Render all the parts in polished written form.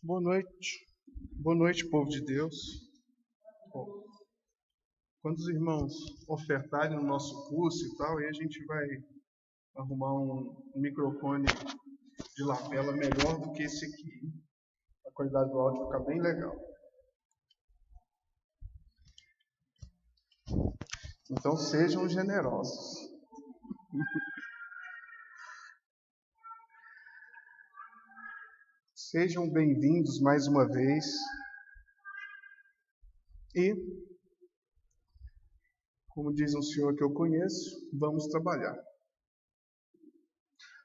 Boa noite. Boa noite, povo de Deus. Bom, quando os irmãos ofertarem no nosso curso e tal, aí a gente vai arrumar um microfone de lapela melhor do que esse aqui. A qualidade do áudio fica bem legal. Então sejam generosos. Sejam bem-vindos mais uma vez. E, como diz um senhor que eu conheço, vamos trabalhar.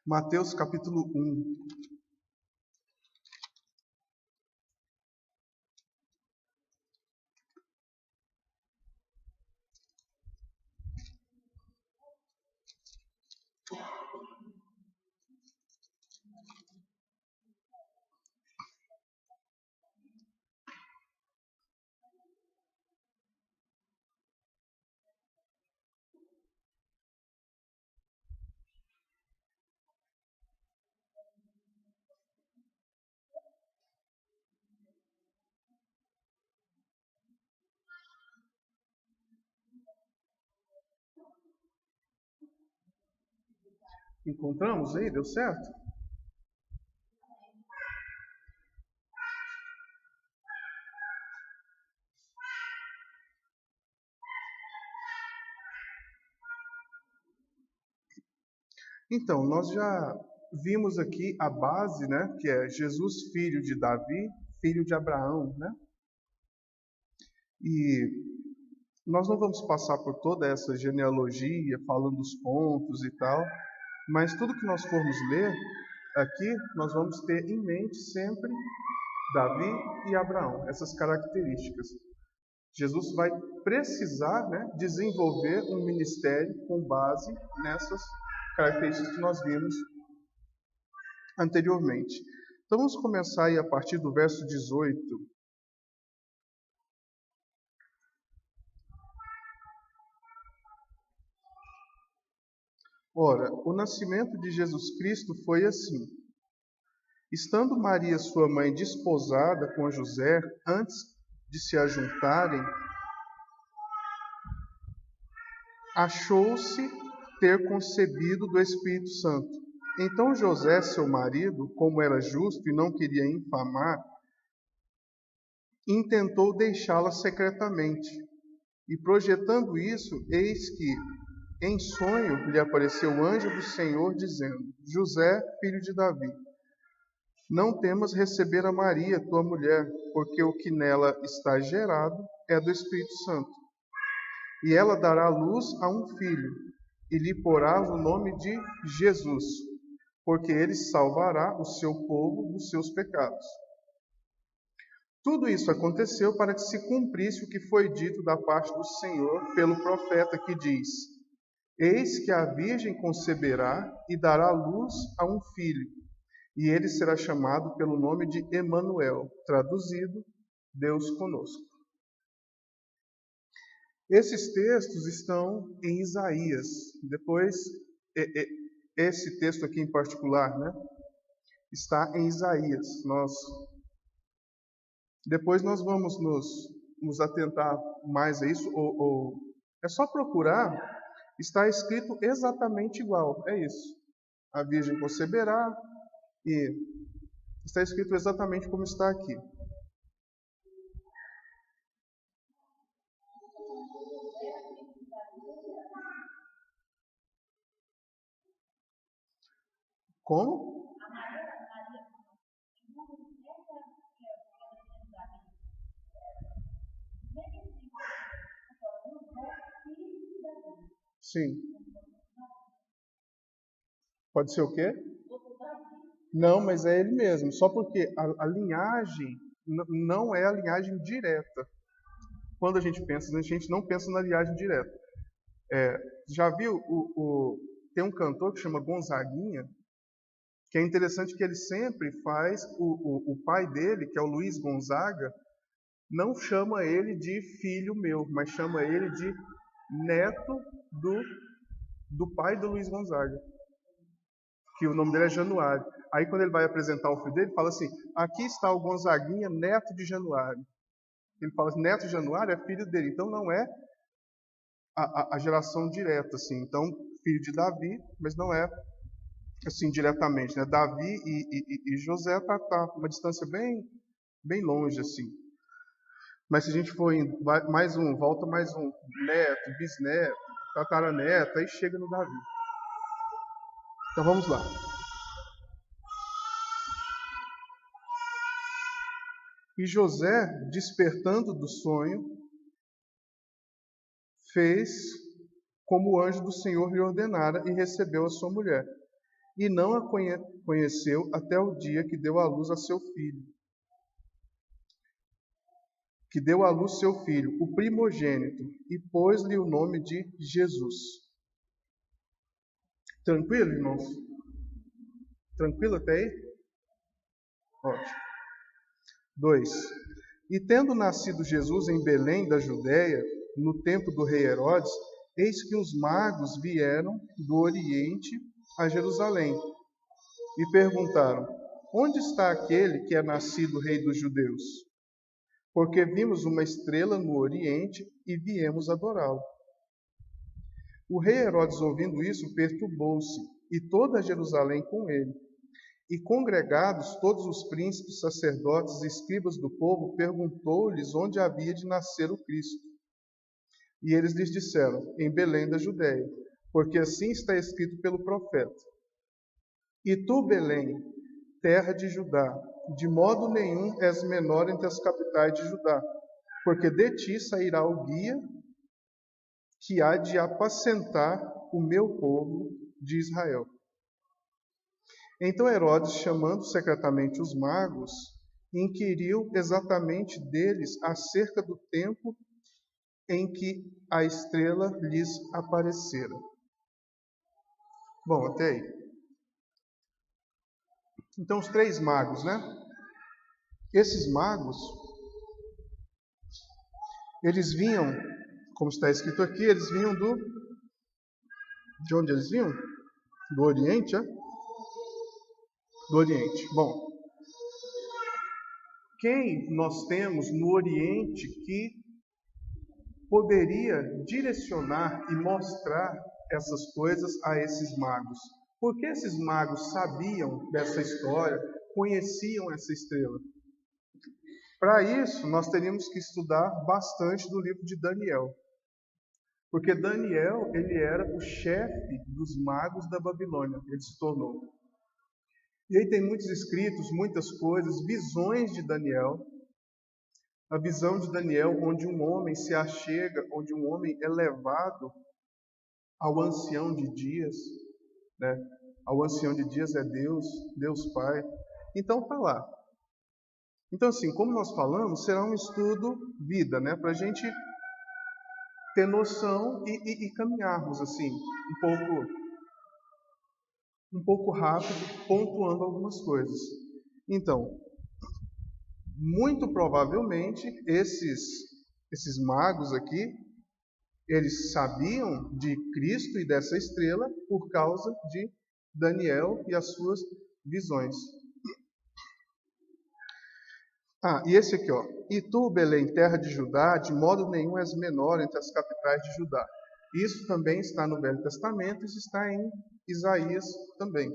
Mateus capítulo 1. Encontramos aí? Deu certo? Então, nós já vimos aqui a base, né, que é Jesus, filho de Davi, filho de Abraão, né? E nós não vamos passar por toda essa genealogia, falando os pontos e tal, mas tudo que nós formos ler aqui, nós vamos ter em mente sempre Davi e Abraão, essas características. Jesus vai precisar, né, desenvolver um ministério com base nessas características que nós vimos anteriormente. Então vamos começar aí a partir do verso 18. Ora, o nascimento de Jesus Cristo foi assim. Estando Maria, sua mãe, desposada com José, antes de se ajuntarem, achou-se ter concebido do Espírito Santo. Então José, seu marido, como era justo e não queria infamar, intentou deixá-la secretamente. E projetando isso, eis que em sonho lhe apareceu o anjo do Senhor, dizendo: José, filho de Davi, não temas receber a Maria, tua mulher, porque o que nela está gerado é do Espírito Santo. E ela dará à luz a um filho, e lhe porás o nome de Jesus, porque ele salvará o seu povo dos seus pecados. Tudo isso aconteceu para que se cumprisse o que foi dito da parte do Senhor pelo profeta, que diz: Eis que a virgem conceberá e dará luz a um filho, e ele será chamado pelo nome de Emanuel, traduzido, Deus conosco. Esses textos estão em Isaías. Depois, esse texto aqui em particular, né, está em Isaías. Depois nós vamos nos atentar mais a isso, ou é só procurar, está escrito exatamente igual, é isso. A virgem conceberá, e está escrito exatamente como está aqui. Como? Sim. Pode ser o quê? Não, mas é ele mesmo. Só porque a linhagem não é a linhagem direta. Quando a gente não pensa na linhagem direta. Já viu, tem um cantor que chama Gonzaguinha, que é interessante que ele sempre faz, o pai dele, que é o Luiz Gonzaga, não chama ele de filho meu, mas chama ele de neto do pai do Luiz Gonzaga. que o nome dele é Januário. Aí quando ele vai apresentar o filho dele, ele fala assim, aqui está o Gonzaguinha, neto de Januário. Ele fala assim, neto de Januário é filho dele, então não é a geração direta, assim. Então, filho de Davi, mas não é assim diretamente, né? Davi e José tá uma distância bem longe, assim. Mas se a gente for indo, volta mais um, neto, bisneto, tataraneto, aí chega no Davi. Então vamos lá. E José, despertando do sonho, fez como o anjo do Senhor lhe ordenara e recebeu a sua mulher. E não a conheceu até o dia que deu à luz a seu filho. Que deu à luz seu filho, o primogênito, e pôs-lhe o nome de Jesus. Tranquilo, irmãos? Tranquilo até aí? Ótimo. 2. E tendo nascido Jesus em Belém da Judéia, no tempo do rei Herodes, eis que os magos vieram do Oriente a Jerusalém e perguntaram: onde está aquele que é nascido rei dos judeus? Porque vimos uma estrela no Oriente e viemos adorá-lo. O rei Herodes, ouvindo isso, perturbou-se, e toda Jerusalém com ele. E congregados todos os príncipes, sacerdotes e escribas do povo, perguntou-lhes onde havia de nascer o Cristo. E eles lhes disseram: em Belém da Judéia, porque assim está escrito pelo profeta: e tu, Belém, terra de Judá, de modo nenhum és menor entre as capitais de Judá, porque de ti sairá o guia que há de apacentar o meu povo de Israel. Então Herodes, chamando secretamente os magos, inquiriu exatamente deles acerca do tempo em que a estrela lhes aparecera. Bom, até aí. Então, os 3 magos, né? Esses magos, eles vinham, como está escrito aqui, eles vinham de onde eles vinham? Do Oriente, é? Do Oriente. Bom, quem nós temos no Oriente que poderia direcionar e mostrar essas coisas a esses magos? Porque esses magos sabiam dessa história, conheciam essa estrela. Para isso, nós teríamos que estudar bastante do livro de Daniel. Porque Daniel, ele era o chefe dos magos da Babilônia, ele se tornou. E aí tem muitos escritos, muitas coisas, visões de Daniel. A visão de Daniel, onde um homem se achega, onde um homem é levado ao ancião de dias, né? Ao ancião de dias é Deus, Deus Pai. Então tá lá. Então assim, como nós falamos, será um estudo vida, né? Para a gente ter noção e caminharmos assim, um pouco rápido, pontuando algumas coisas. Então, muito provavelmente esses magos aqui, eles sabiam de Cristo e dessa estrela por causa de Daniel e as suas visões. E esse aqui, ó. E tu, Belém, terra de Judá, de modo nenhum és menor entre as capitais de Judá. Isso também está no Velho Testamento, isso está em Isaías também.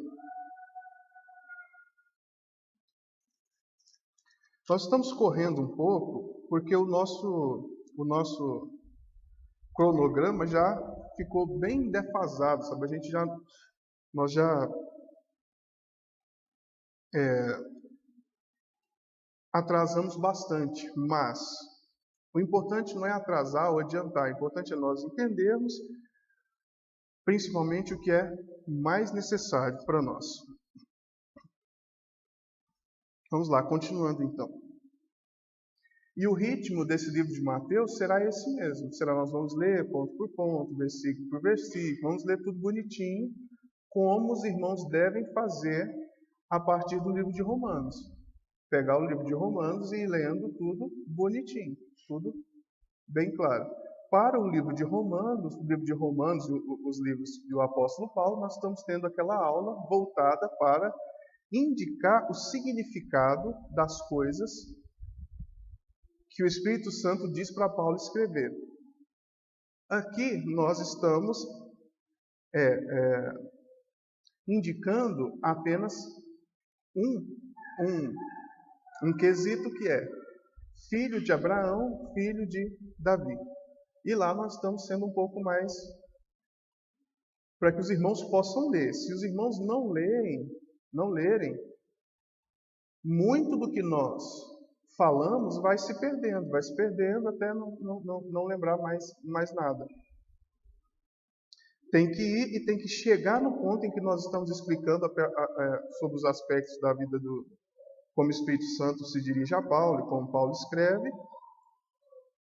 Nós estamos correndo um pouco, porque o nosso cronograma já ficou bem defasado, sabe? Nós já atrasamos bastante, mas o importante não é atrasar ou adiantar, o importante é nós entendermos principalmente o que é mais necessário para nós. Vamos lá, continuando então. E o ritmo desse livro de Mateus será esse mesmo. Nós vamos ler ponto por ponto, versículo por versículo, vamos ler tudo bonitinho, como os irmãos devem fazer a partir do livro de Romanos. Pegar o livro de Romanos e ir lendo tudo bonitinho, tudo bem claro. Para o livro de Romanos, os livros do apóstolo Paulo, nós estamos tendo aquela aula voltada para indicar o significado das coisas que o Espírito Santo diz para Paulo escrever. Aqui nós estamos indicando apenas um quesito, que é filho de Abraão, filho de Davi. E lá nós estamos sendo um pouco mais para que os irmãos possam ler. Se os irmãos não lerem, muito do que nós falamos vai se perdendo até não lembrar mais nada. Tem que ir e tem que chegar no ponto em que nós estamos explicando sobre os aspectos da vida como o Espírito Santo se dirige a Paulo e como Paulo escreve,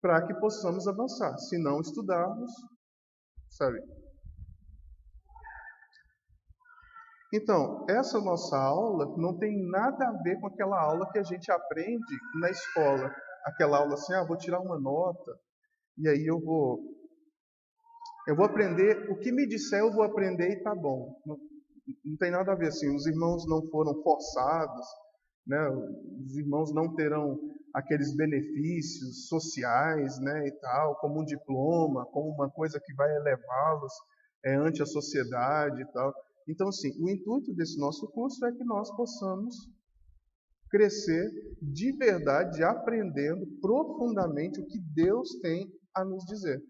para que possamos avançar. Se não estudarmos, sabe? Então, essa nossa aula não tem nada a ver com aquela aula que a gente aprende na escola. Aquela aula assim, vou tirar uma nota, e aí eu vou aprender, o que me disser eu vou aprender e tá bom. Não tem nada a ver assim, os irmãos não foram forçados, né? Os irmãos não terão aqueles benefícios sociais, né, e tal, como um diploma, como uma coisa que vai elevá-los ante a sociedade e tal. Então, assim, o intuito desse nosso curso é que nós possamos crescer de verdade, aprendendo profundamente o que Deus tem a nos dizer.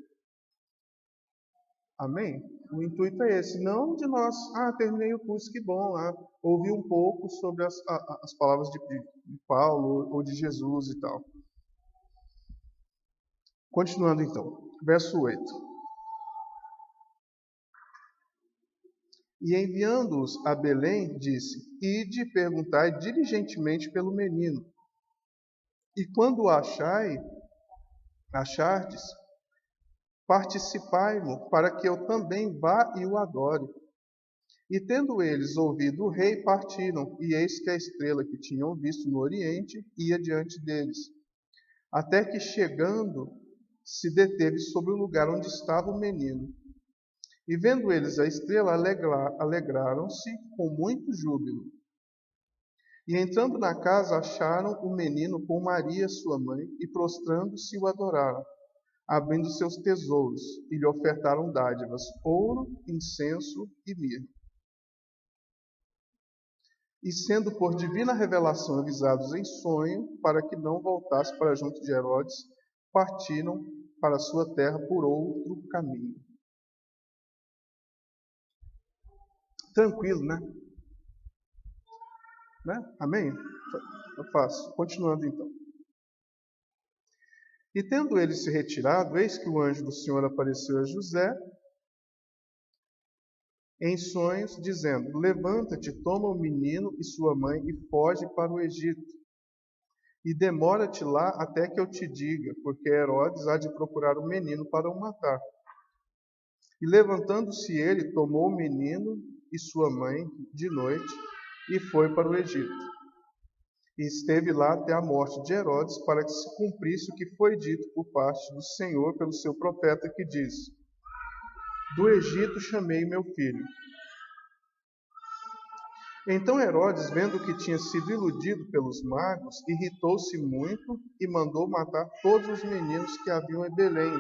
Amém? O intuito é esse, não de nós, terminei o curso, que bom, ouvi um pouco sobre as palavras de Paulo ou de Jesus e tal. Continuando então, verso 8. E enviando-os a Belém, disse: Ide e perguntai diligentemente pelo menino. E quando o achardes, participai-mo, para que eu também vá e o adore. E tendo eles ouvido o rei, partiram, e eis que a estrela que tinham visto no oriente ia diante deles, até que, chegando, se deteve sobre o lugar onde estava o menino. E vendo eles a estrela, alegraram-se com muito júbilo. E entrando na casa, acharam o menino com Maria, sua mãe, e prostrando-se o adoraram, abrindo seus tesouros, e lhe ofertaram dádivas, ouro, incenso e mirra. E sendo por divina revelação avisados em sonho, para que não voltasse para junto de Herodes, partiram para a sua terra por outro caminho. Tranquilo, né? Amém? Eu faço. Continuando então. E tendo ele se retirado, eis que o anjo do Senhor apareceu a José em sonhos, dizendo: Levanta-te, toma o menino e sua mãe e foge para o Egito. E demora-te lá até que eu te diga, porque Herodes há de procurar o menino para o matar. E levantando-se ele, tomou o menino e sua mãe de noite e foi para o Egito. E esteve lá até a morte de Herodes, para que se cumprisse o que foi dito por parte do Senhor pelo seu profeta, que diz: Do Egito chamei meu filho. Então Herodes, vendo que tinha sido iludido pelos magos, irritou-se muito e mandou matar todos os meninos que haviam em Belém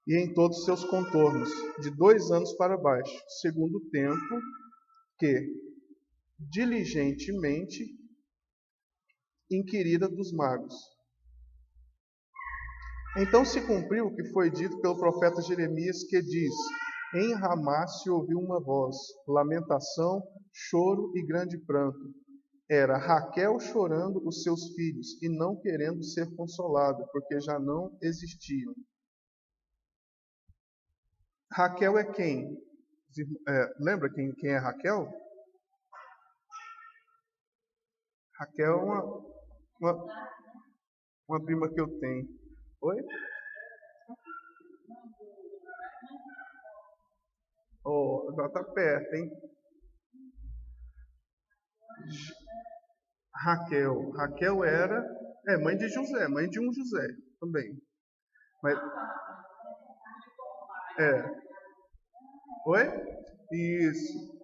e em todos os seus contornos, de 2 anos para baixo, segundo o tempo que diligentemente inquirida dos magos. Então se cumpriu o que foi dito pelo profeta Jeremias, que diz: Em Ramá se ouviu uma voz, lamentação, choro e grande pranto. Era Raquel chorando os seus filhos e não querendo ser consolada, porque já não existiam. Raquel é quem? Lembra quem é Raquel? Raquel é uma prima que eu tenho. Oi? Já está perto, hein? Raquel era mãe de José, mãe de um José também. Mas, é. Oi? Isso.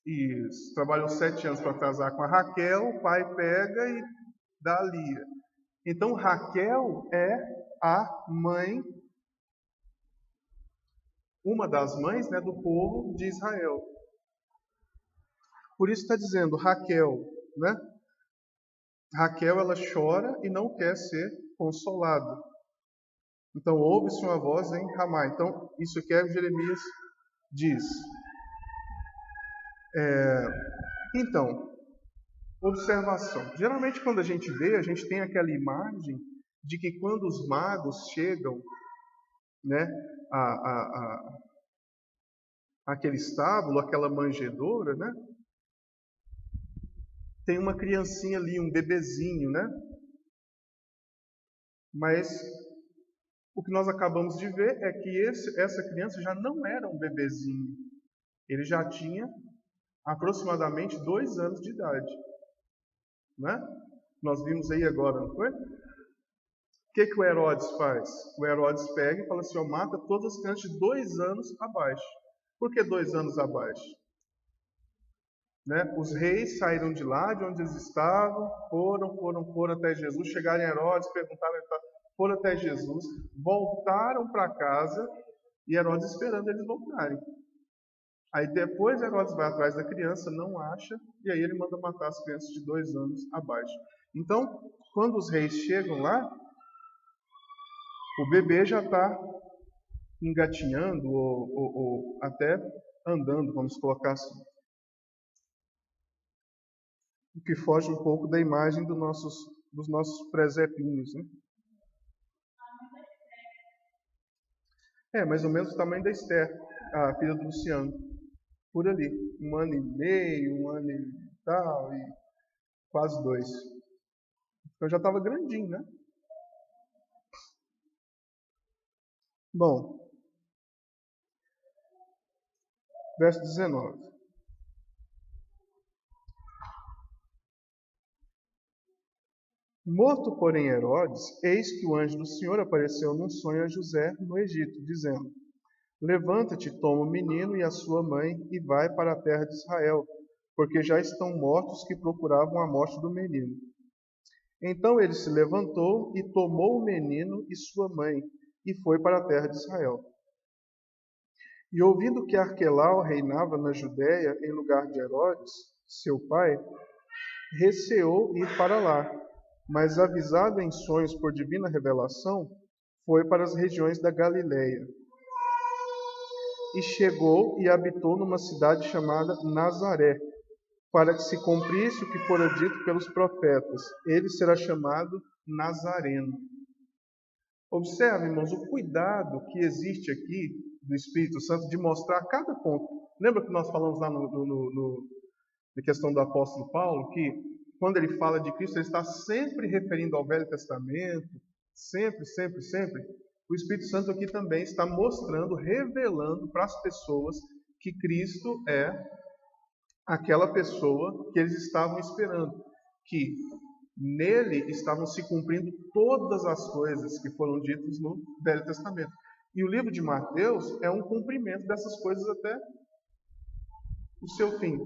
Isso. Trabalhou 7 anos para casar com a Raquel, o pai pega e dá a Lia. Então, Raquel é a mãe, uma das mães, né, do povo de Israel. Por isso está dizendo Raquel, né? Raquel, ela chora e não quer ser consolada. Então, ouve-se uma voz em Ramá. Então, isso que Jeremias diz. Então, observação. Geralmente, quando a gente vê, a gente tem aquela imagem de que quando os magos chegam, né, aquele estábulo, aquela manjedoura, né, tem uma criancinha ali, um bebezinho, né? Mas o que nós acabamos de ver é que essa criança já não era um bebezinho. Ele já tinha aproximadamente 2 anos de idade, né? Nós vimos aí agora, não foi? O que o Herodes faz? O Herodes pega e fala assim, mata todas as crianças de 2 anos abaixo. Por que 2 anos abaixo? Né? Os reis saíram de lá, de onde eles estavam, foram até Jesus, chegaram em Herodes, perguntaram, foram até Jesus, voltaram para casa e Herodes esperando eles voltarem. Aí depois Herodes vai atrás da criança, não acha, e aí ele manda matar as crianças de 2 anos abaixo. Então, quando os reis chegam lá, o bebê já está engatinhando ou até andando, vamos colocar assim. O que foge um pouco da imagem dos nossos presépinhos, né? É, mais ou menos o tamanho da Esther, a filha do Luciano. Por ali, 1 ano e meio, 1 ano e tal, e quase 2. Então já estava grandinho, né? Bom, verso 19. Morto, porém, Herodes, eis que o anjo do Senhor apareceu num sonho a José no Egito, dizendo: Levanta-te, toma o menino e a sua mãe e vai para a terra de Israel, porque já estão mortos que procuravam a morte do menino. Então ele se levantou e tomou o menino e sua mãe e foi para a terra de Israel. E ouvindo que Arquelau reinava na Judéia em lugar de Herodes, seu pai, receou ir para lá, mas avisado em sonhos por divina revelação, foi para as regiões da Galiléia. E chegou e habitou numa cidade chamada Nazaré, para que se cumprisse o que fora dito pelos profetas. Ele será chamado Nazareno. Observe, irmãos, o cuidado que existe aqui do Espírito Santo de mostrar cada ponto. Lembra que nós falamos lá na questão do apóstolo Paulo, que quando ele fala de Cristo, ele está sempre referindo ao Velho Testamento, sempre. O Espírito Santo aqui também está mostrando, revelando para as pessoas que Cristo é aquela pessoa que eles estavam esperando, que nele estavam se cumprindo todas as coisas que foram ditas no Velho Testamento. E o livro de Mateus é um cumprimento dessas coisas até o seu fim.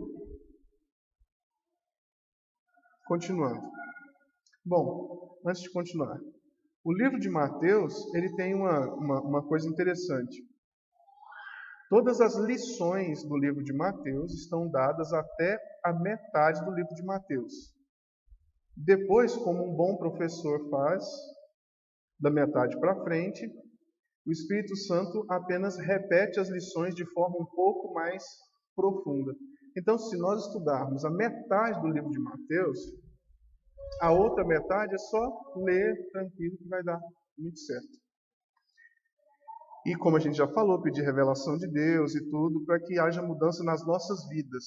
Continuando. Bom, antes de continuar, o livro de Mateus ele tem uma coisa interessante. Todas as lições do livro de Mateus estão dadas até a metade do livro de Mateus. Depois, como um bom professor faz, da metade para frente, o Espírito Santo apenas repete as lições de forma um pouco mais profunda. Então, se nós estudarmos a metade do livro de Mateus, a outra metade é só ler tranquilo que vai dar muito certo. E como a gente já falou, pedir revelação de Deus e tudo, para que haja mudança nas nossas vidas.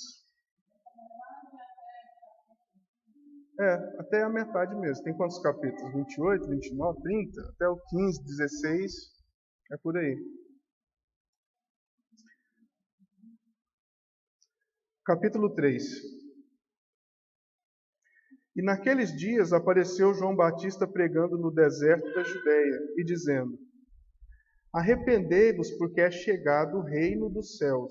Até a metade mesmo. Tem quantos capítulos? 28, 29, 30? Até o 15, 16, é por aí. Capítulo 3. E naqueles dias apareceu João Batista pregando no deserto da Judéia e dizendo: Arrependei-vos, porque é chegado o reino dos céus.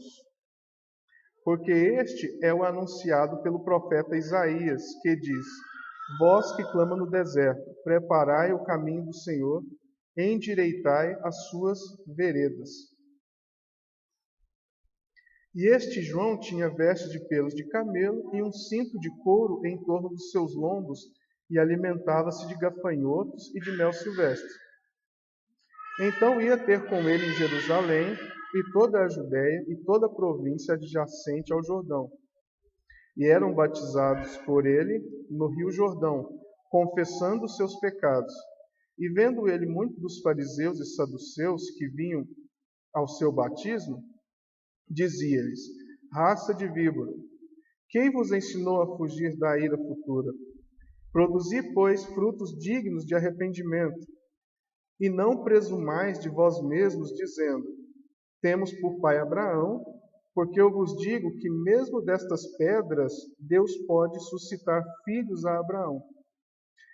Porque este é o anunciado pelo profeta Isaías, que diz: Vós que clama no deserto, preparai o caminho do Senhor, endireitai as suas veredas. E este João tinha vestes de pelos de camelo e um cinto de couro em torno dos seus lombos, e alimentava-se de gafanhotos e de mel silvestre. Então ia ter com ele em Jerusalém e toda a Judéia e toda a província adjacente ao Jordão. E eram batizados por ele no rio Jordão, confessando os seus pecados. E vendo ele muitos dos fariseus e saduceus que vinham ao seu batismo, dizia-lhes: Raça de víbora, quem vos ensinou a fugir da ira futura? Produzi, pois, frutos dignos de arrependimento, e não presumais de vós mesmos, dizendo: Temos por pai Abraão, porque eu vos digo que mesmo destas pedras Deus pode suscitar filhos a Abraão.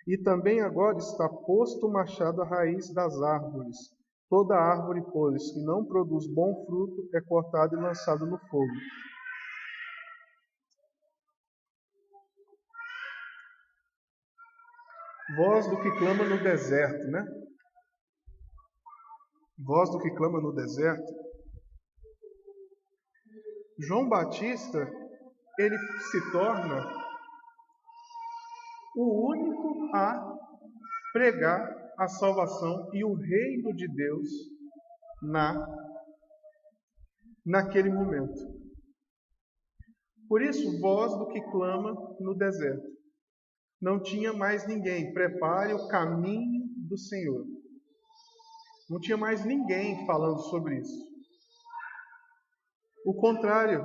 E também agora está posto o machado à raiz das árvores. Toda árvore, pois, que não produz bom fruto, é cortada e lançada no fogo. Voz do que clama no deserto, né? Voz do que clama no deserto. João Batista, ele se torna o único a pregar a salvação e o reino de Deus naquele momento. Por isso, voz do que clama no deserto. Não tinha mais ninguém. Prepare o caminho do Senhor. Não tinha mais ninguém falando sobre isso. O contrário,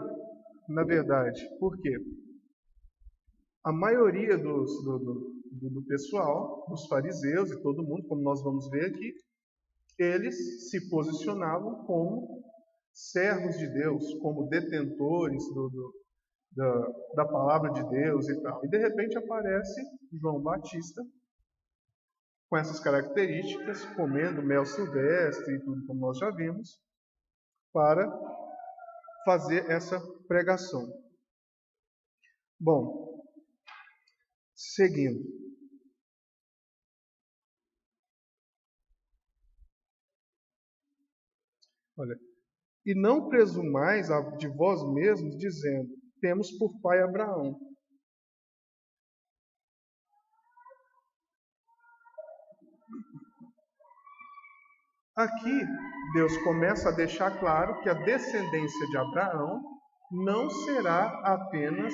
na verdade. Por quê? A maioria do pessoal, dos fariseus e todo mundo, como nós vamos ver aqui, eles se posicionavam como servos de Deus, como detentores da palavra de Deus e tal. E de repente aparece João Batista com essas características, comendo mel silvestre e tudo como nós já vimos, para fazer essa pregação. Bom, seguindo. Olha, e não presumais de vós mesmos, dizendo: Temos por pai Abraão. Aqui, Deus começa a deixar claro que a descendência de Abraão não será apenas,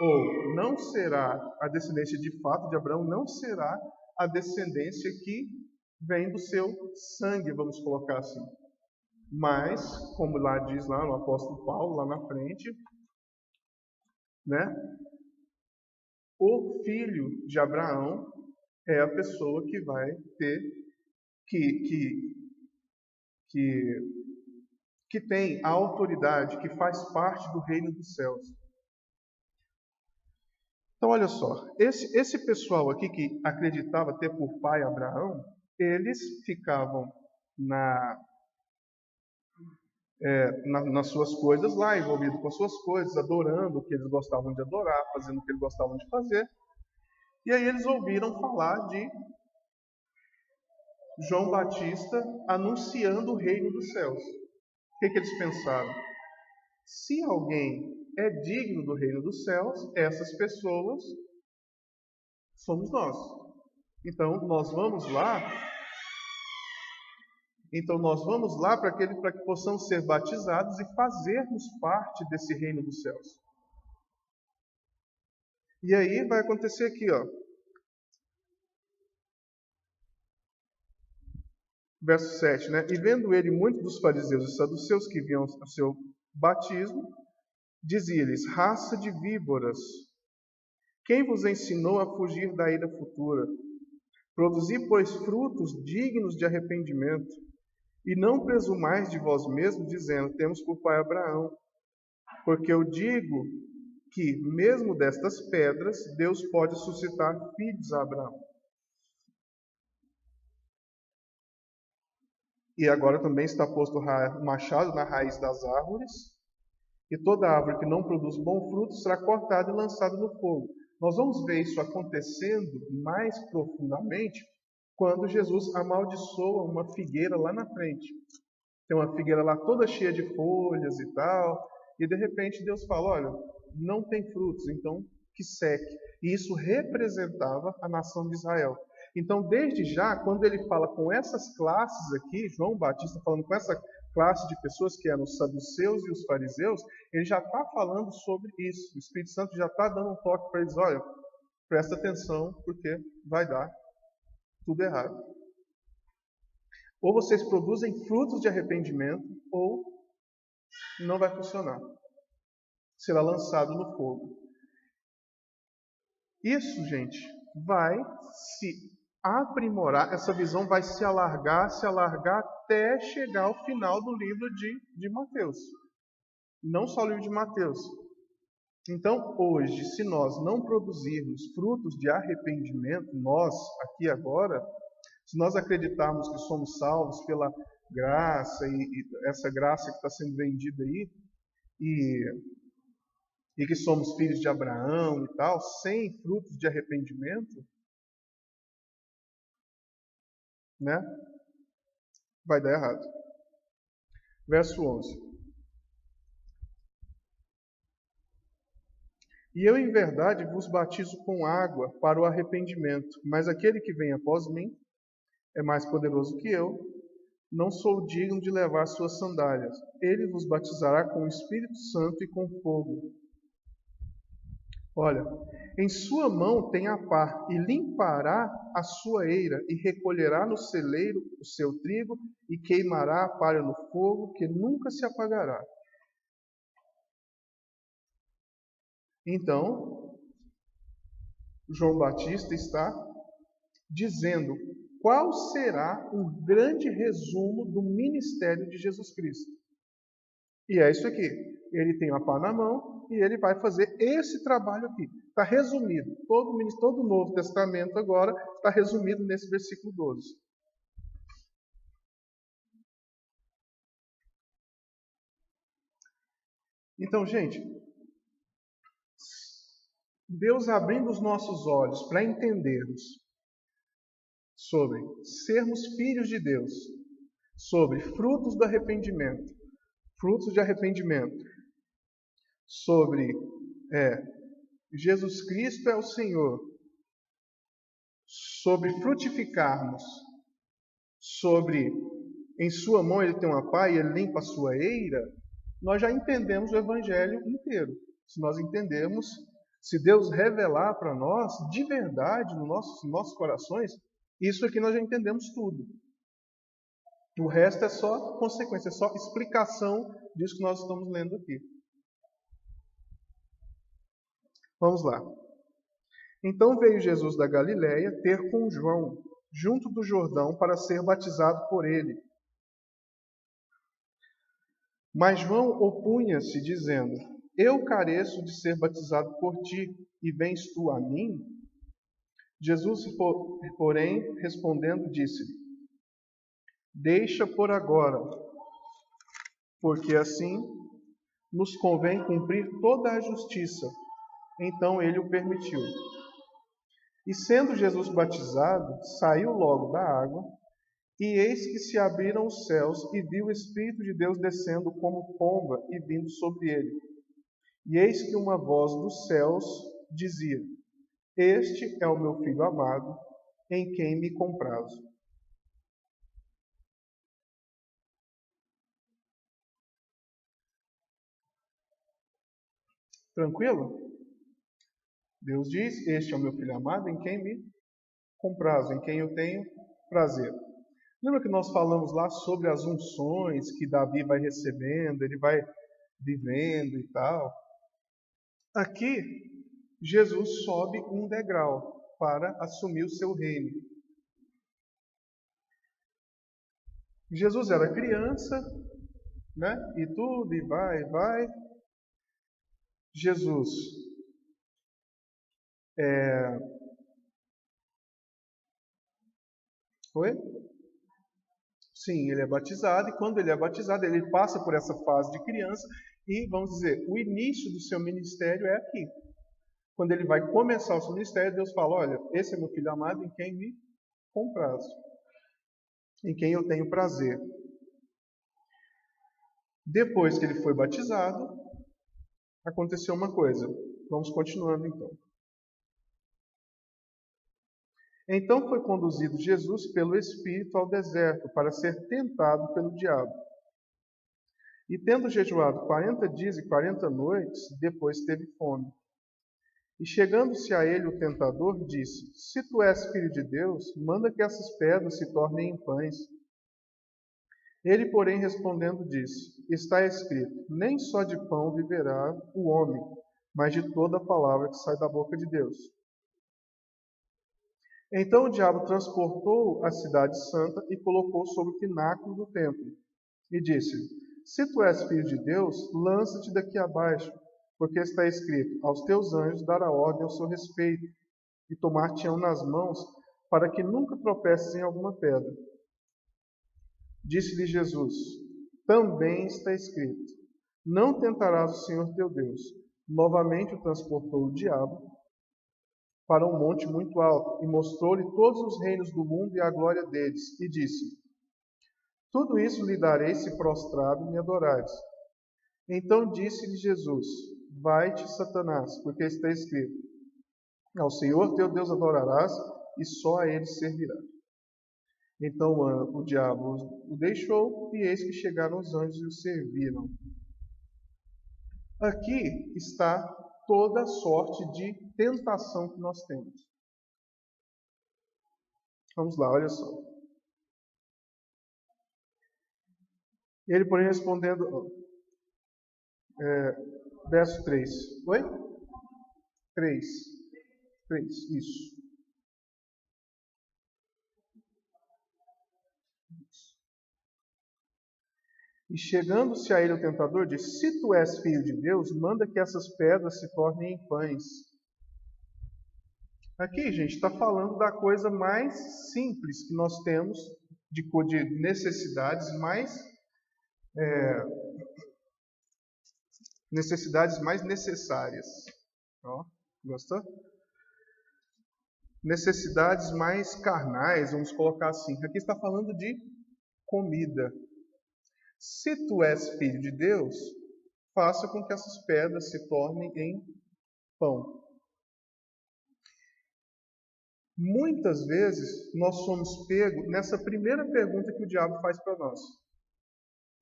ou não será a descendência de fato de Abraão, não será a descendência que vem do seu sangue, vamos colocar assim. Mas, como lá diz lá no apóstolo Paulo, lá na frente, né? O filho de Abraão é a pessoa que vai ter, que tem a autoridade, que faz parte do reino dos céus. Então, olha só, esse pessoal aqui que acreditava ter por pai Abraão, eles ficavam nas suas coisas lá, envolvidos com as suas coisas, adorando o que eles gostavam de adorar, fazendo o que eles gostavam de fazer. E aí eles ouviram falar de João Batista anunciando o reino dos céus. O que eles pensaram? Se alguém é digno do reino dos céus, essas pessoas somos nós. Então nós vamos lá para que possamos ser batizados e fazermos parte desse reino dos céus. E aí vai acontecer aqui, ó. Verso 7, né? E vendo ele muitos dos fariseus e saduceus que vinham ao seu batismo, dizia-lhes: Raça de víboras, quem vos ensinou a fugir da ira futura? Produzi, pois, frutos dignos de arrependimento, e não presumais de vós mesmos, dizendo: Temos por pai Abraão. Porque eu digo que, mesmo destas pedras, Deus pode suscitar filhos a Abraão. E agora também está posto o machado na raiz das árvores, e toda árvore que não produz bom fruto será cortada e lançada no fogo. Nós vamos ver isso acontecendo mais profundamente quando Jesus amaldiçoa uma figueira lá na frente. Tem uma figueira lá toda cheia de folhas e tal, e de repente Deus fala, olha, não tem frutos, então que seque. E isso representava a nação de Israel. Então, desde já, quando ele fala com essas classes aqui, João Batista falando com essa classe de pessoas que eram os saduceus e os fariseus, ele já está falando sobre isso. O Espírito Santo já está dando um toque para eles, olha, presta atenção, porque vai dar tudo errado. Ou vocês produzem frutos de arrependimento, ou não vai funcionar. Será lançado no fogo. Isso, gente, vai se aprimorar, essa visão vai se alargar até chegar ao final do livro de Mateus. Não só o livro de Mateus. Então, hoje, se nós não produzirmos frutos de arrependimento, nós, aqui agora, se nós acreditarmos que somos salvos pela graça, e essa graça que está sendo vendida aí, e que somos filhos de Abraão e tal, sem frutos de arrependimento, né? Vai dar errado. Verso 11. E eu, em verdade, vos batizo com água para o arrependimento, mas aquele que vem após mim é mais poderoso que eu, não sou digno de levar suas sandálias. Ele vos batizará com o Espírito Santo e com fogo. Olha, em sua mão tem a pá, e limpará a sua eira, e recolherá no celeiro o seu trigo, e queimará a palha no fogo, que nunca se apagará. Então, João Batista está dizendo qual será um grande resumo do ministério de Jesus Cristo. E é isso aqui. Ele tem uma pá na mão e ele vai fazer esse trabalho aqui. Está resumido. Todo o Novo Testamento agora está resumido nesse versículo 12. Então, gente, Deus abrindo os nossos olhos para entendermos sobre sermos filhos de Deus, sobre frutos do arrependimento, frutos de arrependimento, sobre Jesus Cristo é o Senhor, sobre frutificarmos, sobre em sua mão ele tem uma pá e ele limpa a sua eira, nós já entendemos o Evangelho inteiro. Se nós entendermos, se Deus revelar para nós, de verdade, nos nossos corações, isso aqui nós já entendemos tudo. O resto é só consequência, é só explicação disso que nós estamos lendo aqui. Vamos lá. Então veio Jesus da Galiléia ter com João, junto do Jordão, para ser batizado por ele. Mas João opunha-se, dizendo: Eu careço de ser batizado por ti, e vens tu a mim? Jesus, porém, respondendo, disse-lhe: Deixa por agora, porque assim nos convém cumprir toda a justiça. Então ele o permitiu. E sendo Jesus batizado, saiu logo da água, e eis que se abriram os céus, e viu o Espírito de Deus descendo como pomba e vindo sobre ele. E eis que uma voz dos céus dizia: Este é o meu Filho amado, em quem me comprazo. Tranquilo? Deus diz: Este é o meu Filho amado, em quem me comprazo, em quem eu tenho prazer. Lembra que nós falamos lá sobre as unções que Davi vai recebendo, ele vai vivendo e tal? Aqui, Jesus sobe um degrau para assumir o seu reino. Jesus era criança, né? E tudo, e vai. Jesus Oi? Sim, ele é batizado, e quando ele é batizado, ele passa por essa fase de criança, e, vamos dizer, o início do seu ministério é aqui. Quando ele vai começar o seu ministério, Deus fala: olha, esse é meu filho amado em quem me comprazo, em quem eu tenho prazer. Depois que ele foi batizado, aconteceu uma coisa. Vamos continuando então. Então foi conduzido Jesus pelo Espírito ao deserto para ser tentado pelo diabo. E tendo jejuado 40 dias e 40 noites, depois teve fome. E chegando-se a ele o tentador, disse: Se tu és filho de Deus, manda que essas pedras se tornem em pães. Ele, porém, respondendo, disse: Está escrito: Nem só de pão viverá o homem, mas de toda a palavra que sai da boca de Deus. Então o diabo transportou a cidade santa e colocou sobre o pináculo do templo. E disse-lhe: Se tu és filho de Deus, lança-te daqui abaixo, porque está escrito: Aos teus anjos dará ordem ao seu respeito, e tomar-te-ão nas mãos, para que nunca tropeces em alguma pedra. Disse-lhe Jesus: Também está escrito: Não tentarás o Senhor teu Deus. Novamente o transportou o diabo para um monte muito alto, e mostrou-lhe todos os reinos do mundo e a glória deles, e disse: Tudo isso lhe darei se prostrado me adorares. Então disse-lhe Jesus: Vai-te, Satanás, porque está escrito: Ao Senhor teu Deus adorarás, e só a ele servirás. Então o diabo o deixou, e eis que chegaram os anjos e o serviram. Aqui está toda sorte de tentação que nós temos. Vamos lá, olha só. Ele, porém, respondendo, verso 3. Oi? 3, isso. E chegando-se a ele o tentador, disse: Se tu és filho de Deus, manda que essas pedras se tornem em pães. Aqui, gente, está falando da coisa mais simples que nós temos, de necessidades mais necessárias. Ó, gostou? Necessidades mais carnais, vamos colocar assim. Aqui está falando de comida. Se tu és filho de Deus, faça com que essas pedras se tornem em pão. Muitas vezes nós somos pegos nessa primeira pergunta que o diabo faz para nós.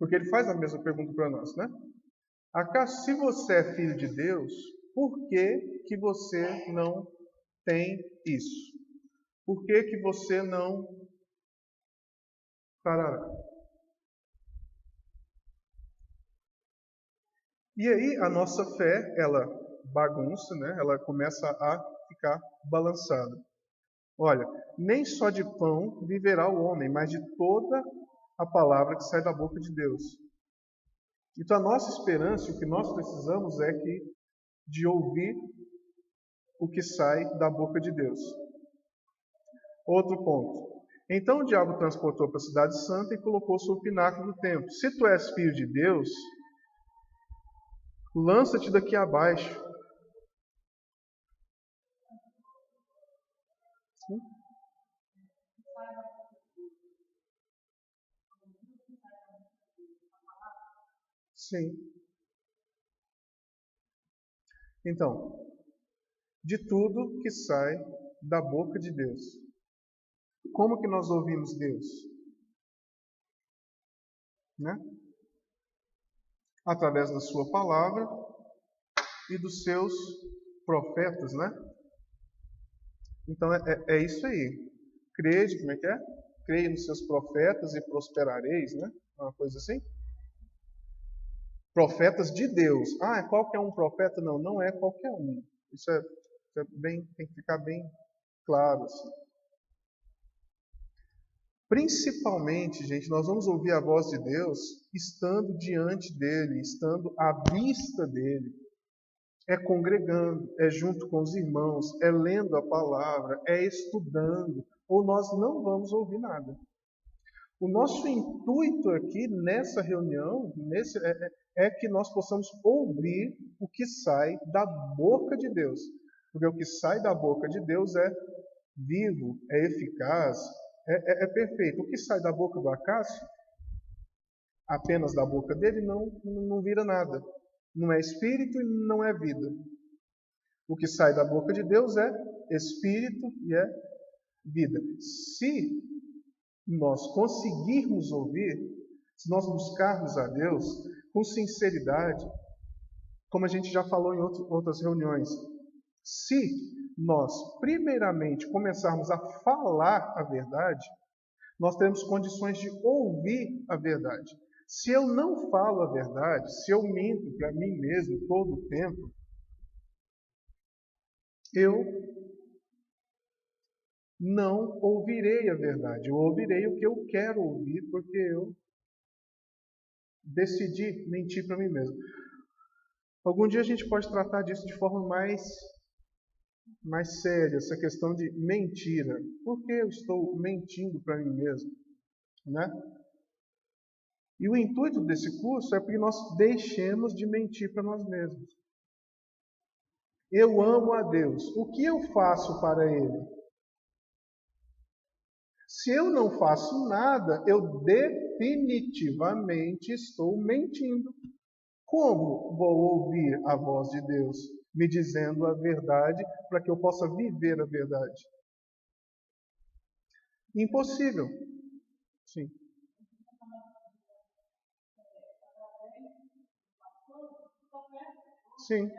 Porque ele faz a mesma pergunta para nós, né? Acaso, se você é filho de Deus, por que você não tem isso? Por que você não... Tarará. E aí a nossa fé, ela bagunça, né? Ela começa a ficar balançada. Olha, nem só de pão viverá o homem, mas de toda a palavra que sai da boca de Deus. Então a nossa esperança, o que nós precisamos é de ouvir o que sai da boca de Deus. Outro ponto. Então o diabo transportou para a cidade santa e colocou sobre o pináculo do templo. Se tu és filho de Deus, lança-te daqui abaixo. Sim. Então, de tudo que sai da boca de Deus. Como que nós ouvimos Deus? Né? Através da sua palavra e dos seus profetas, né? Então é isso aí. Crede, como é que é? Creia nos seus profetas e prosperareis, né? Uma coisa assim. Profetas de Deus. Ah, qual que é um profeta? Não, não é qualquer um. Isso tem que ficar bem claro assim. Principalmente, gente, nós vamos ouvir a voz de Deus estando diante dele, estando à vista dele. é congregando, é junto com os irmãos, é lendo a palavra, é estudando, ou nós não vamos ouvir nada. O nosso intuito aqui nessa reunião é que nós possamos ouvir o que sai da boca de Deus. Porque o que sai da boca de Deus é vivo, é eficaz, é perfeito. O que sai da boca do Acácio, apenas da boca dele, não vira nada. Não é espírito e não é vida. O que sai da boca de Deus é espírito e é vida. Se nós conseguirmos ouvir, se nós buscarmos a Deus com sinceridade, como a gente já falou em outras reuniões, se nós primeiramente começarmos a falar a verdade, nós teremos condições de ouvir a verdade. Se eu não falo a verdade, se eu minto para mim mesmo todo o tempo, eu não ouvirei a verdade. Eu ouvirei o que eu quero ouvir, porque eu decidi mentir para mim mesmo. Algum dia a gente pode tratar disso de forma mais séria, essa questão de mentira. Por que eu estou mentindo para mim mesmo? Né? E o intuito desse curso é que nós deixemos de mentir para nós mesmos. Eu amo a Deus. O que eu faço para Ele? Se eu não faço nada, eu definitivamente estou mentindo. Como vou ouvir a voz de Deus me dizendo a verdade para que eu possa viver a verdade? Impossível. Sim. Sim.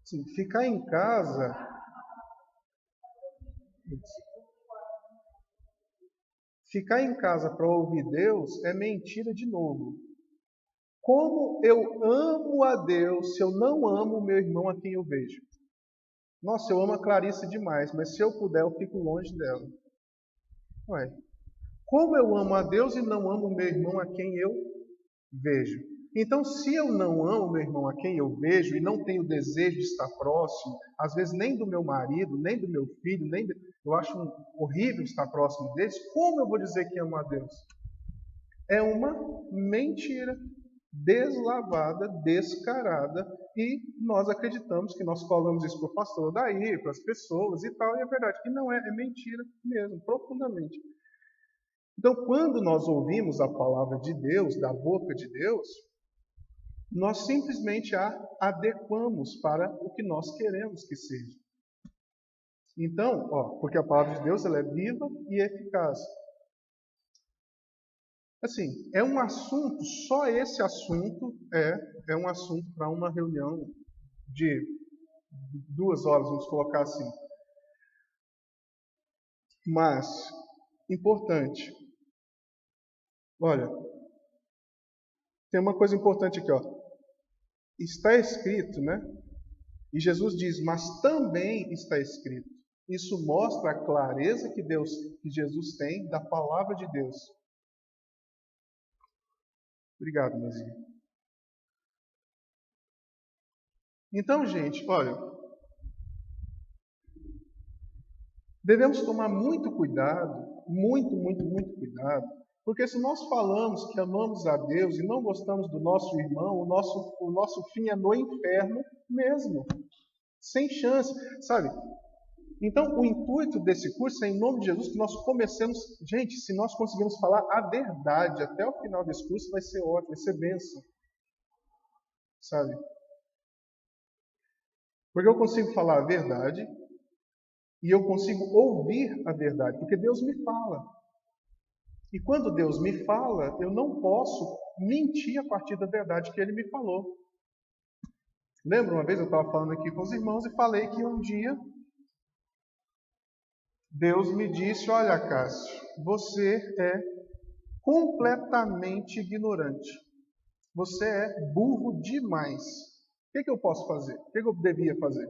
Sim. Ficar em casa. Ficar em casa para ouvir Deus é mentira de novo. Como eu amo a Deus se eu não amo o meu irmão a quem eu vejo? Nossa, eu amo a Clarice demais, mas se eu puder, eu fico longe dela. Ué, como eu amo a Deus e não amo o meu irmão a quem eu vejo? Então, se eu não amo o meu irmão a quem eu vejo e não tenho desejo de estar próximo, às vezes nem do meu marido, nem do meu filho, eu acho horrível estar próximo deles, como eu vou dizer que amo a Deus? É uma mentira deslavada, descarada, e nós acreditamos que nós falamos isso para o pastor daí, para as pessoas e tal, e é verdade que não é, é mentira mesmo, profundamente. Então, quando nós ouvimos a palavra de Deus, da boca de Deus, nós simplesmente a adequamos para o que nós queremos que seja. Então, porque a palavra de Deus ela é viva e eficaz. Assim, é um assunto, só esse assunto é um assunto para uma reunião de 2 horas, vamos colocar assim. Mas, importante, olha, tem uma coisa importante aqui, está escrito, né? E Jesus diz, mas também está escrito. Isso mostra a clareza que Jesus tem da palavra de Deus. Obrigado, Mezinha. Então, gente, olha, devemos tomar muito cuidado, muito cuidado, porque se nós falamos que amamos a Deus e não gostamos do nosso irmão, o nosso fim é no inferno mesmo, sem chance, sabe? Então, o intuito desse curso é, em nome de Jesus, que nós comecemos... Gente, se nós conseguirmos falar a verdade até o final desse curso, vai ser ótimo, vai ser bênção. Sabe? Porque eu consigo falar a verdade e eu consigo ouvir a verdade, porque Deus me fala. E quando Deus me fala, eu não posso mentir a partir da verdade que Ele me falou. Lembra uma vez eu estava falando aqui com os irmãos e falei que um dia Deus me disse: olha, Cássio, você é completamente ignorante. Você é burro demais. O que eu posso fazer? O que eu devia fazer?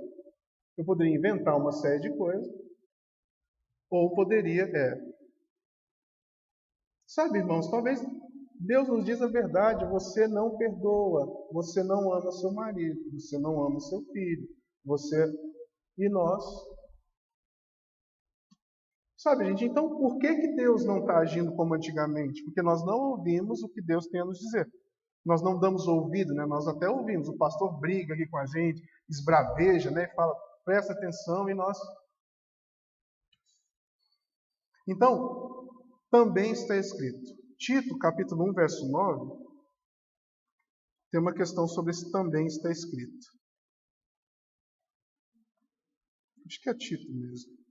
Eu poderia inventar uma série de coisas, ou poderia, Sabe, irmãos, talvez Deus nos diz a verdade: você não perdoa, você não ama seu marido, você não ama seu filho, e nós. Sabe, gente, então por que Deus não está agindo como antigamente? Porque nós não ouvimos o que Deus tem a nos dizer. Nós não damos ouvido, né? Nós até ouvimos, o pastor briga aqui com a gente, esbraveja, né? Fala, presta atenção, e nós... Então, também está escrito. Tito, capítulo 1, verso 9, tem uma questão sobre esse também está escrito. Acho que é Tito mesmo.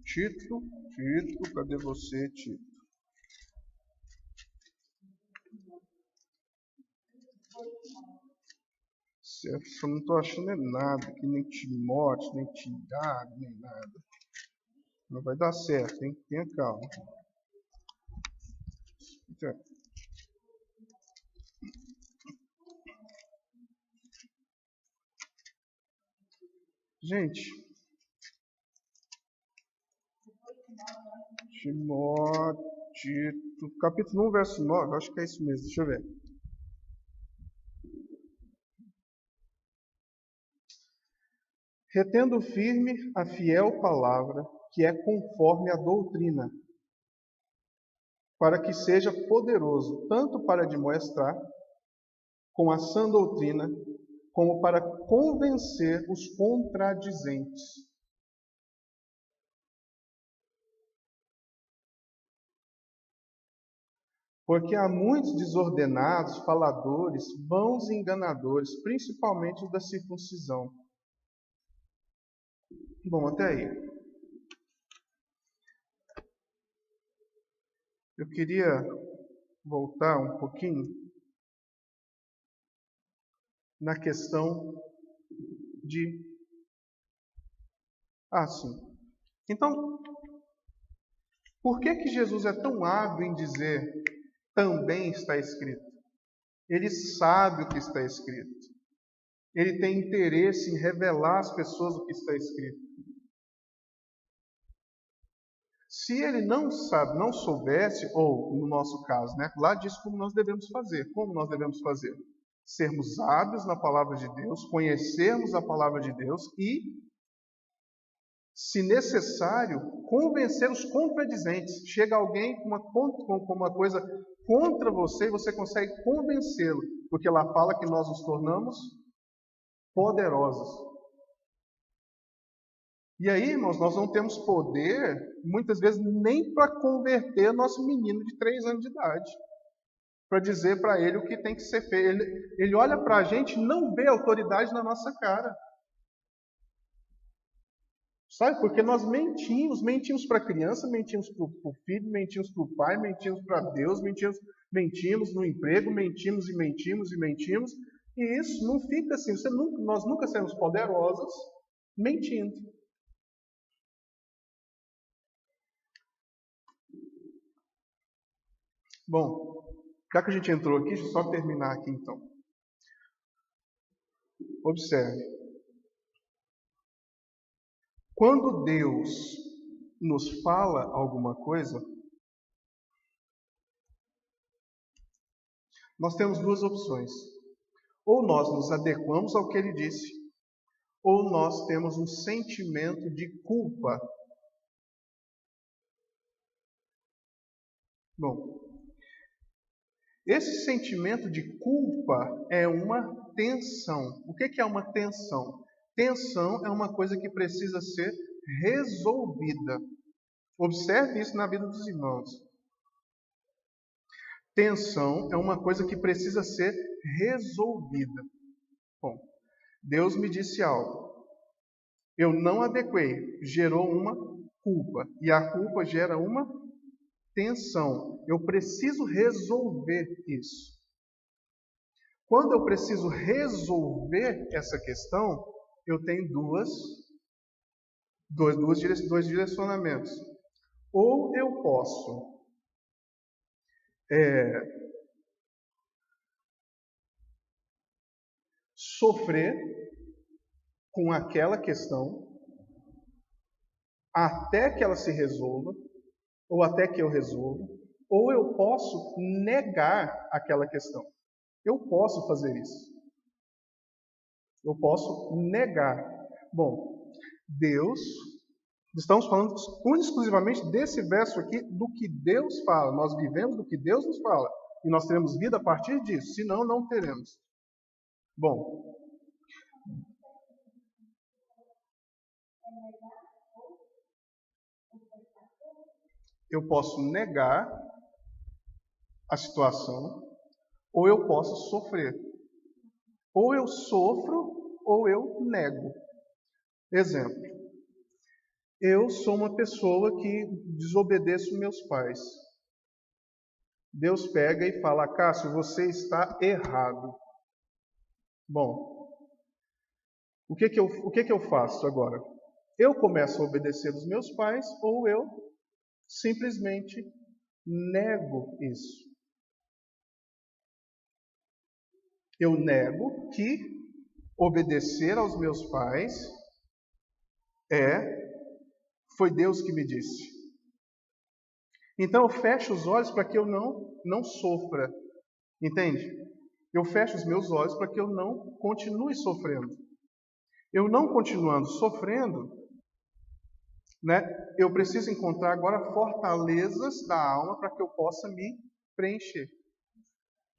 Tito, cadê você, Tito? Eu não estou achando nada, que nem Timóteo, nem Tiago, nem nada. Não vai dar certo, hein? Tenha calma. Gente, Timóteo, capítulo 1, verso 9, acho que é isso mesmo, deixa eu ver. Retendo firme a fiel palavra, que é conforme a doutrina, para que seja poderoso, tanto para admoestar, com a sã doutrina, como para convencer os contradizentes. Porque há muitos desordenados, faladores, vãos e enganadores, principalmente os da circuncisão. Bom, até aí. Eu queria voltar um pouquinho na questão de... sim. Então, por que Jesus é tão hábil em dizer também está escrito? Ele sabe o que está escrito. Ele tem interesse em revelar às pessoas o que está escrito. Se ele não soubesse, ou no nosso caso, né, lá diz como nós devemos fazer. Como nós devemos fazer? Sermos hábeis na palavra de Deus, conhecermos a palavra de Deus e, se necessário, convencer os contradizentes. Chega alguém com uma coisa contra você e você consegue convencê-lo, porque lá fala que nós nos tornamos poderosos. E aí, irmãos, nós não temos poder, muitas vezes, nem para converter nosso menino de 3 anos de idade. Para dizer para ele o que tem que ser feito. Ele olha para a gente e não vê autoridade na nossa cara. Sabe? Porque nós mentimos para a criança, mentimos para o filho, mentimos para o pai, mentimos para Deus, mentimos no emprego, mentimos. E isso não fica assim. Nós nunca seremos poderosos mentindo. Bom, já que a gente entrou aqui, deixa eu só terminar aqui então. Observe. Quando Deus nos fala alguma coisa, nós temos 2 opções. Ou nós nos adequamos ao que Ele disse, ou nós temos um sentimento de culpa. Bom, esse sentimento de culpa é uma tensão. O que é uma tensão? Tensão é uma coisa que precisa ser resolvida. Observe isso na vida dos irmãos. Tensão é uma coisa que precisa ser resolvida. Bom, Deus me disse algo. Eu não adequei, gerou uma culpa. E a culpa gera uma tensão. Eu preciso resolver isso. Quando eu preciso resolver essa questão, eu tenho dois direcionamentos. Ou eu posso sofrer com aquela questão até que ela se resolva, ou até que eu resolva, ou eu posso negar aquela questão. Eu posso fazer isso. Eu posso negar. Bom, Deus, estamos falando exclusivamente desse verso aqui, do que Deus fala. Nós vivemos do que Deus nos fala. E nós teremos vida a partir disso, senão não teremos. Bom, eu posso negar a situação, ou eu posso sofrer. Ou eu sofro, ou eu nego. Exemplo. Eu sou uma pessoa que desobedeço meus pais. Deus pega e fala: Cássio, você está errado. Bom, o que eu faço agora? Eu começo a obedecer os meus pais, ou eu simplesmente nego isso. Eu nego que obedecer aos meus pais foi Deus que me disse. Então eu fecho os olhos para que eu não sofra. Entende? Eu fecho os meus olhos para que eu não continue sofrendo. Eu não continuando sofrendo, eu preciso encontrar agora fortalezas da alma para que eu possa me preencher.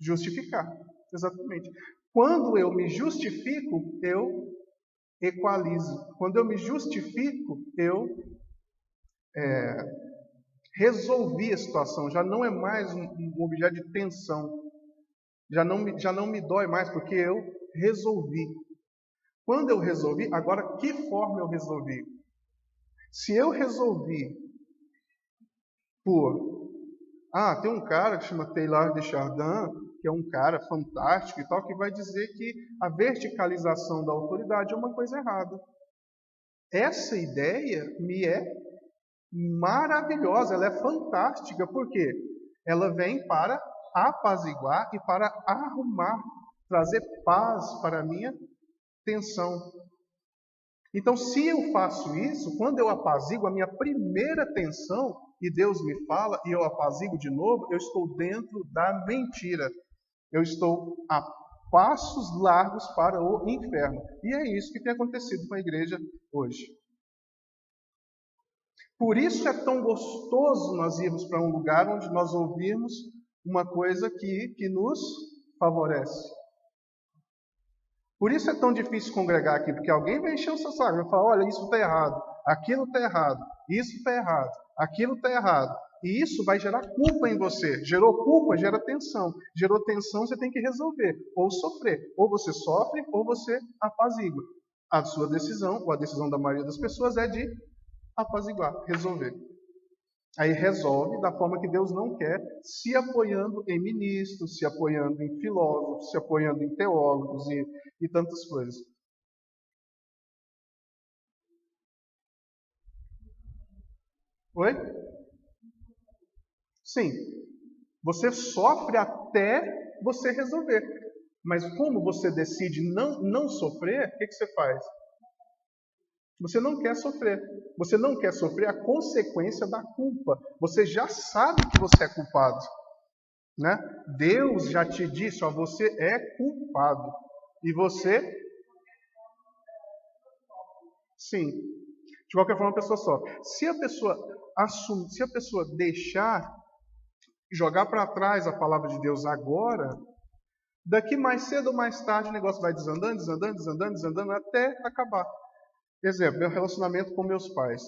Justificar. Exatamente. Quando eu me justifico, eu equalizo. Quando eu me justifico, eu resolvi a situação. Já não é mais um objeto de tensão. Já não me dói mais, porque eu resolvi. Quando eu resolvi, agora que forma eu resolvi? Se eu resolvi tem um cara que chama Teilhard de Chardin, que é um cara fantástico e tal, que vai dizer que a verticalização da autoridade é uma coisa errada. Essa ideia me é maravilhosa, ela é fantástica, porque ela vem para apaziguar e para arrumar, trazer paz para a minha tensão. Então, se eu faço isso, quando eu apazigo a minha primeira tensão, e Deus me fala, e eu apazigo de novo, eu estou dentro da mentira. Eu estou a passos largos para o inferno. E é isso que tem acontecido com a igreja hoje. Por isso é tão gostoso nós irmos para um lugar onde nós ouvirmos uma coisa que nos favorece. Por isso é tão difícil congregar aqui, porque alguém vai encher o seu saco, vai falar: olha, isso está errado, aquilo está errado, isso está errado, aquilo está errado. E isso vai gerar culpa em você. Gerou culpa, gera tensão. Gerou tensão, você tem que resolver. Ou sofrer. Ou você sofre, ou você apazigua. A sua decisão, ou a decisão da maioria das pessoas, é de apaziguar, resolver. Aí resolve da forma que Deus não quer, se apoiando em ministros, se apoiando em filósofos, se apoiando em teólogos e tantas coisas. Oi? Sim. Você sofre até você resolver. Mas como você decide não sofrer, o que você faz? Você não quer sofrer. Você não quer sofrer a consequência da culpa. Você já sabe que você é culpado. Né? Deus já te disse: você é culpado. E você... Sim. De qualquer forma, a pessoa sofre. Se a pessoa deixar, jogar para trás a palavra de Deus agora, daqui mais cedo ou mais tarde o negócio vai desandando, até acabar. Exemplo, meu relacionamento com meus pais.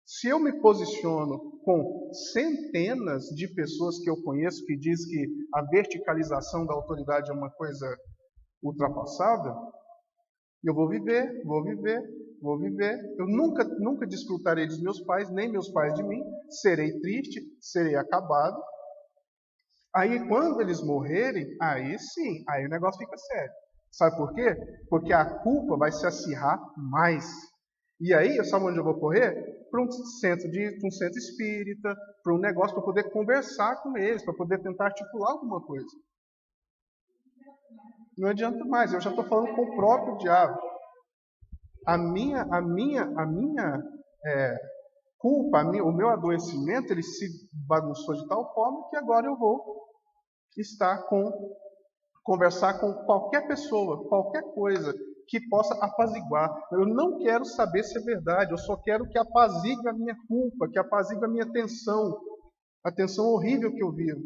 Se eu me posiciono com centenas de pessoas que eu conheço que diz que a verticalização da autoridade é uma coisa ultrapassada, eu vou viver. Eu nunca desfrutarei dos meus pais, nem meus pais de mim. Serei triste, serei acabado. Aí quando eles morrerem, aí sim, aí o negócio fica sério. Sabe por quê? Porque a culpa vai se acirrar mais. E aí, sabe onde eu vou correr? Para um centro espírita, para um negócio, para poder conversar com eles, para poder tentar articular alguma coisa. Não adianta mais, eu já estou falando com o próprio diabo. A minha culpa, o meu adoecimento, ele se bagunçou de tal forma que agora eu vou conversar com qualquer pessoa, qualquer coisa que possa apaziguar. Eu não quero saber se é verdade, eu só quero que apazigue a minha culpa, que apazigue a minha tensão, a tensão horrível que eu vivo.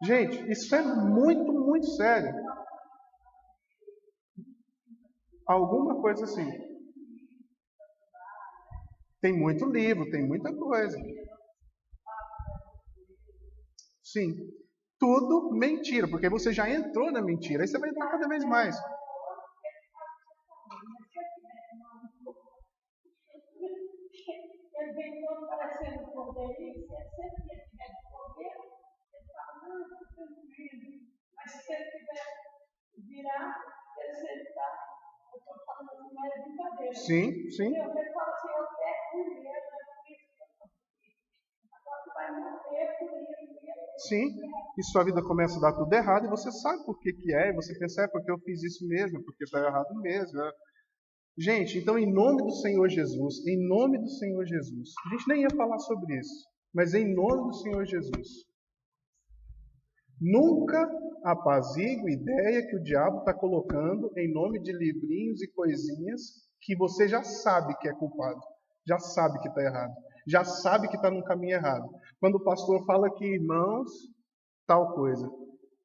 Gente, isso é muito, muito sério. Alguma coisa assim. Tem muito livro, tem muita coisa. Sim. Tudo mentira, porque você já entrou na mentira, aí você vai entrar cada vez mais. Ele vem todo parecendo poderio, se ele sempre tiver poder, ele fala, não, estou tranquilo. Mas se ele tiver virar, ele está. Eu estou falando assim, não é brincadeira. Sim, sim. Ele fala assim, eu pego por medo, é por isso que eu estou aqui. Agora tu vai morrer por isso. Sim, e sua vida começa a dar tudo errado, e você sabe por que é, e você pensa, é porque eu fiz isso mesmo, porque está errado mesmo. Né? Gente, então em nome do Senhor Jesus, a gente nem ia falar sobre isso, mas em nome do Senhor Jesus, nunca apazigue a ideia que o diabo está colocando em nome de livrinhos e coisinhas que você já sabe que é culpado, já sabe que está errado, já sabe que está no caminho errado. Quando o pastor fala que, irmãos, tal coisa,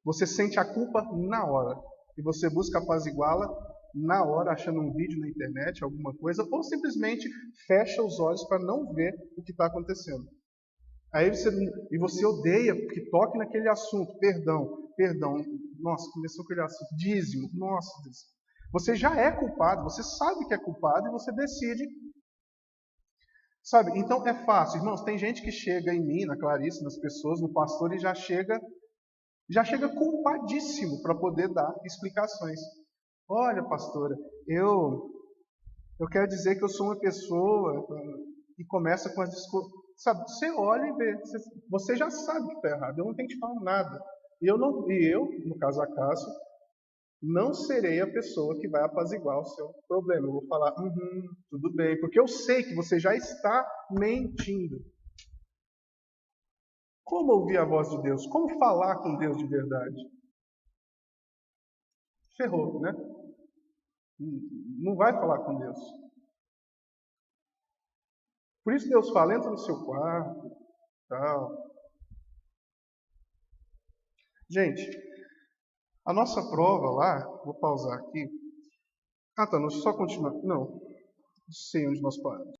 você sente a culpa na hora e você busca apaziguá-la na hora, achando um vídeo na internet, alguma coisa, ou simplesmente fecha os olhos para não ver o que está acontecendo. Aí você odeia que toque naquele assunto, perdão, nossa, começou aquele assunto, dízimo, nossa, Deus. Você já é culpado, você sabe que é culpado e você decide. Sabe, então é fácil. Irmãos, tem gente que chega em mim, na Clarice, nas pessoas, no pastor, e já chega culpadíssimo para poder dar explicações. Olha, pastora, eu quero dizer que eu sou uma pessoa, e começa com as discussões. Sabe, você olha e vê, você já sabe que está errado, eu não tenho que te falar nada. E eu, no caso a Cássio, não serei a pessoa que vai apaziguar o seu problema. Eu vou falar, tudo bem, porque eu sei que você já está mentindo. Como ouvir a voz de Deus? Como falar com Deus de verdade? Ferrou, né? Não vai falar com Deus. Por isso Deus fala, entra no seu quarto, tal. Gente, a nossa prova lá, vou pausar aqui. Tá, não, só continuar. Não sei onde nós paramos.